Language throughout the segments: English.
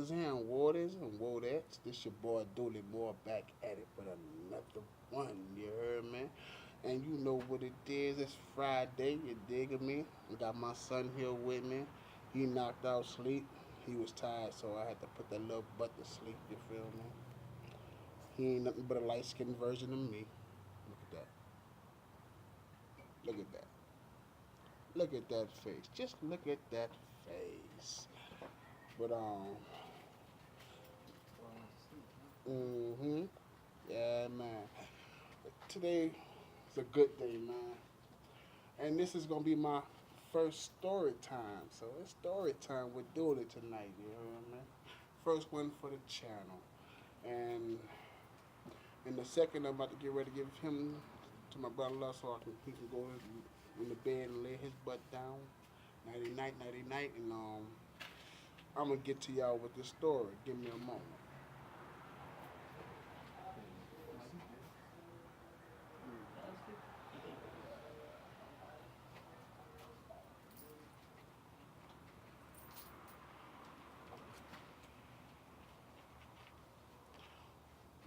was him, Waters and Wodettes. This your boy Duley more back at it with another one, you heard me? And you know what it is, it's Friday, you digging me? I got my son here with me. He knocked out sleep. He was tired, so I had to put that little butt to sleep, you feel me? He ain't nothing but a light skinned version of me. Look at that. Look at that. Look at that face. Just look at that face. But mm-hmm. Yeah, man. Today is a good day, man. And this is gonna be my first story time. So it's story time with Duley tonight, you know what I mean? First one for the channel. And in the second I'm about to get ready to give him to my brother-in-law so he can go in the bed and lay his butt down. Nighty night, nighty night, and I'm gonna get to y'all with this story. Give me a moment.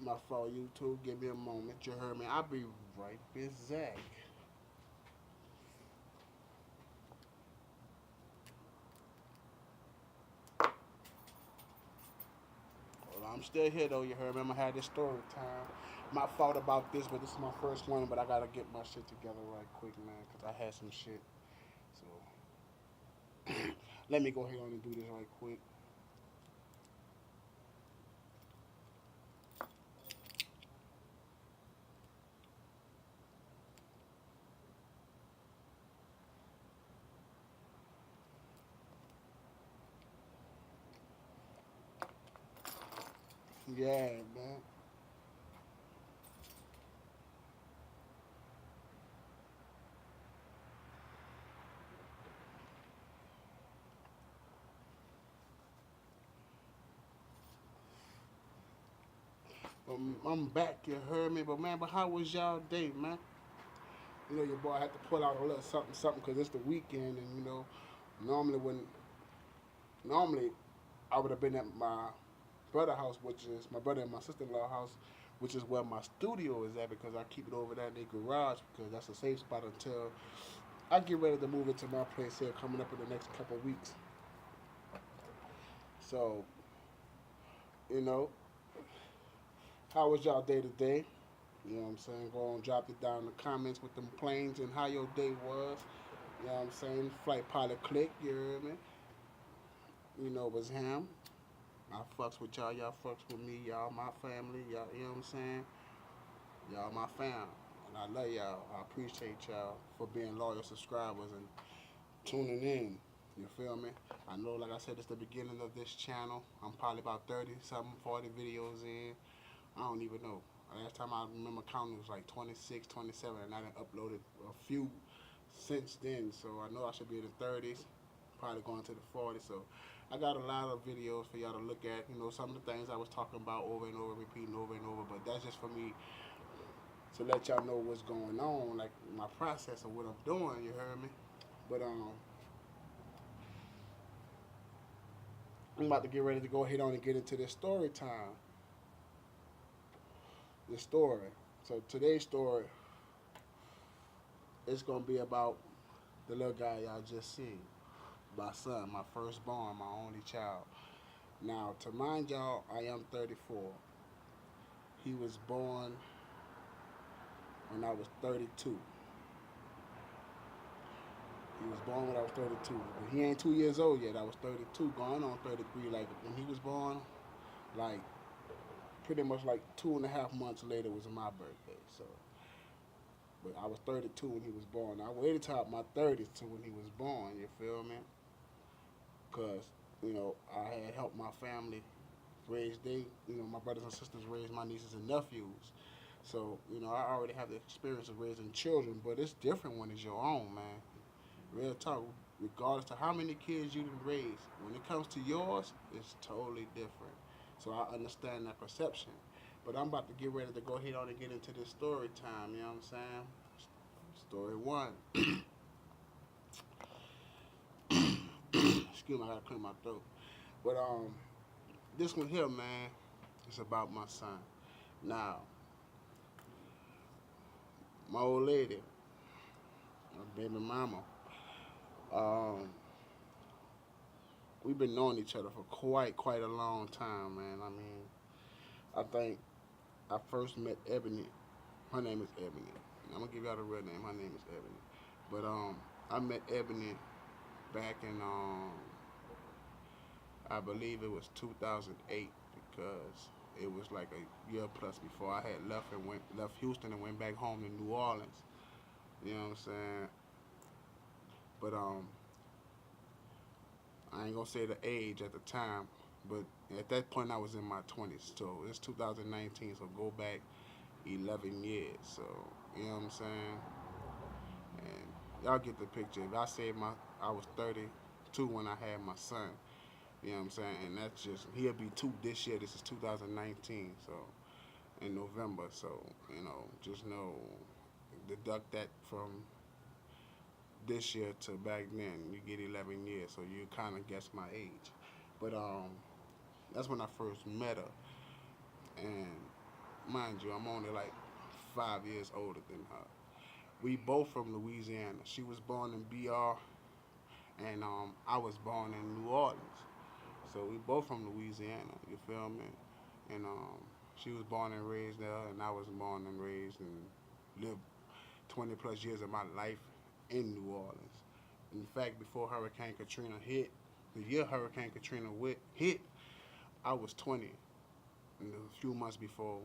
My fault, YouTube. Give me a moment. You heard me. I'll be right back. Well, I'm still here though. You heard me. I'm gonna have this story time. My fault about this, but this is my first one. But I gotta get my shit together right quick, man, cause I had some shit. So let me go ahead on and do this right quick. Yeah, man. I'm back. You heard me, but man, but how was y'all day, man? You know, your boy had to pull out a little something, something, cause it's the weekend, and you know, normally when normally I would have been at my brother house, which is my brother and my sister-in-law house, which is where my studio is at because I keep it over there in the garage because that's a safe spot until I get ready to move into my place here coming up in the next couple of weeks. So, you know, how was y'all day today? You know what I'm saying? Go on, drop it down in the comments with them planes and how your day was. You know what I'm saying? Flight pilot click, you heard me? You know, it was him. I fucks with y'all, y'all fucks with me, y'all my family, y'all, you know what I'm saying? Y'all my fam. And I love y'all. I appreciate y'all for being loyal subscribers and tuning in. You feel me? I know, like I said, it's the beginning of this channel. I'm probably about 30, something, 40 videos in. I don't even know. Last time I remember counting was like 26, 27, and I done uploaded a few since then. So I know I should be in the 30s, probably going to the 40s. So I got a lot of videos for y'all to look at. You know, some of the things I was talking about over and over, repeating over and over. But that's just for me to let y'all know what's going on, like my process of what I'm doing. You heard me? But I'm about to get ready to go ahead on and get into this story time. This story. So today's story is gonna be about the little guy y'all just seen. My son, my firstborn, my only child. Now, to mind y'all, I am 34. He was born when I was 32. He was born when I was 32. But he ain't 2 years old yet. I was 32, going on 33. Like, when he was born, like, pretty much like 2.5 months later was my birthday. So, but I was 32 when he was born. I waited till my 30s to when he was born, you feel me? Because, you know, I had helped my family raise my brothers and sisters raise my nieces and nephews. So, you know, I already have the experience of raising children, but it's different when it's your own, man. Real talk, regardless to how many kids you can raise, when it comes to yours, it's totally different. So I understand that perception. But I'm about to get ready to go ahead on and get into this story time, you know what I'm saying? Story one. Excuse me, I gotta clear my throat. But this one here, man, is about my son. Now, my old lady, my baby mama, um, we've been knowing each other for quite a long time, man. I mean, I think I first met Ebony. Her name is Ebony. I'm gonna give y'all the real name. Her name is Ebony. But I met Ebony back in I believe it was 2008 because it was like a year plus before I had left Houston and went back home to New Orleans. You know what I'm saying? But I ain't gonna say the age at the time, but at that point I was in my 20s. So it's 2019. So go back 11 years. So you know what I'm saying? And y'all get the picture. If I say I was 32 when I had my son. You know what I'm saying? And that's just, he'll be two this year. This is 2019, so in November. So, just know, deduct that from this year to back then. You get 11 years, so you kind of guess my age. But that's when I first met her. And mind you, I'm only like 5 years older than her. We both from Louisiana. She was born in BR, and I was born in New Orleans. So we both from Louisiana, you feel me? And she was born and raised there, and I was born and raised and lived 20 plus years of my life in New Orleans. In fact, before Hurricane Katrina hit, the year Hurricane Katrina hit, I was 20. And a few months before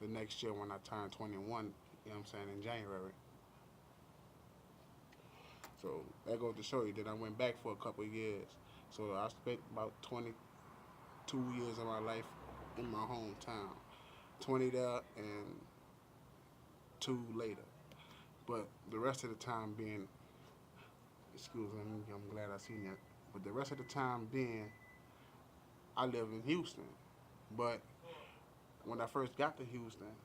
the next year when I turned 21, you know what I'm saying, in January. So that goes to show you that I went back for a couple of years. So I spent about 22 years of my life in my hometown. 20 there and 2 later. But the rest of the time being, excuse me, I'm glad I seen that. But the rest of the time being, I live in Houston. But when I first got to Houston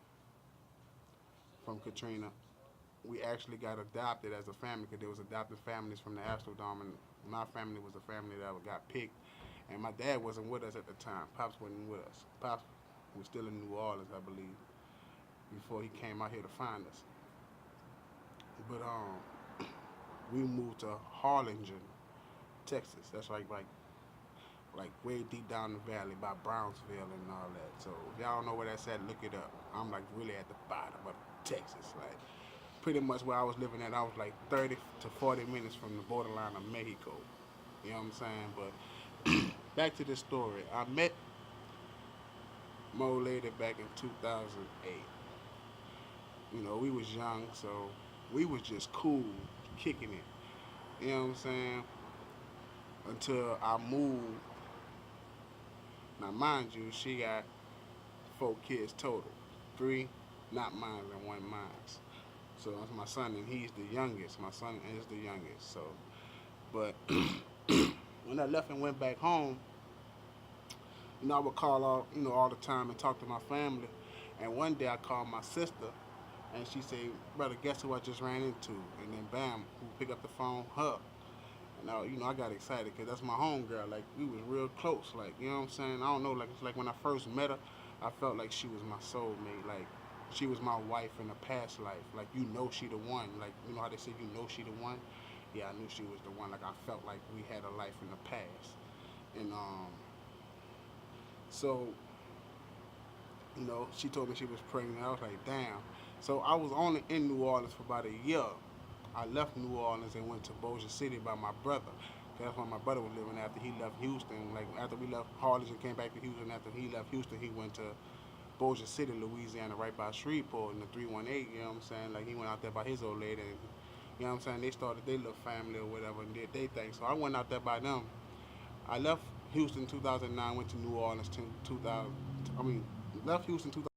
from Katrina, we actually got adopted as a family because there was adopted families from the Astrodome, and my family was a family that got picked. And my dad wasn't with us at the time. Pops wasn't with us. Pops was still in New Orleans, I believe, before he came out here to find us. But we moved to Harlingen, Texas. That's like way deep down the valley by Brownsville and all that. So if y'all don't know where that's at, look it up. I'm like really at the bottom of Texas, like pretty much where I was living at. I was like 30 to 40 minutes from the borderline of Mexico. You know what I'm saying? But back to this story. I met Mo lady back in 2008. We was young, so we was just cool, kicking it. You know what I'm saying? Until I moved. Now, mind you, she got 4 kids total. 3 not mine and 1 mine. So that's my son, and he's the youngest. My son is the youngest. So, but when I left and went back home, I would call all the time and talk to my family. And one day I called my sister, and she said, "Brother, guess who I just ran into?" And then bam, who picked up the phone? Her. Now, I got excited because that's my homegirl. Like, we was real close. Like, you know what I'm saying? I don't know. Like, it's like when I first met her, I felt like she was my soulmate. Like, she was my wife in a past life. Like, she the one. Like, you know how they say she the one? Yeah, I knew she was the one. Like, I felt like we had a life in the past. And, so, she told me she was pregnant. I was like, damn. So, I was only in New Orleans for about a year. I left New Orleans and went to Bossier City by my brother. That's where my brother was living after he left Houston. Like, after we left Harlingen and came back to Houston, after he left Houston, he went to Bossier City, Louisiana, right by Shreveport in the 318, you know what I'm saying? Like, he went out there by his old lady, and, you know what I'm saying? They started their little family or whatever and did their thing. So I went out there by them. I left Houston 2009, went to New Orleans 2000, left Houston 2000.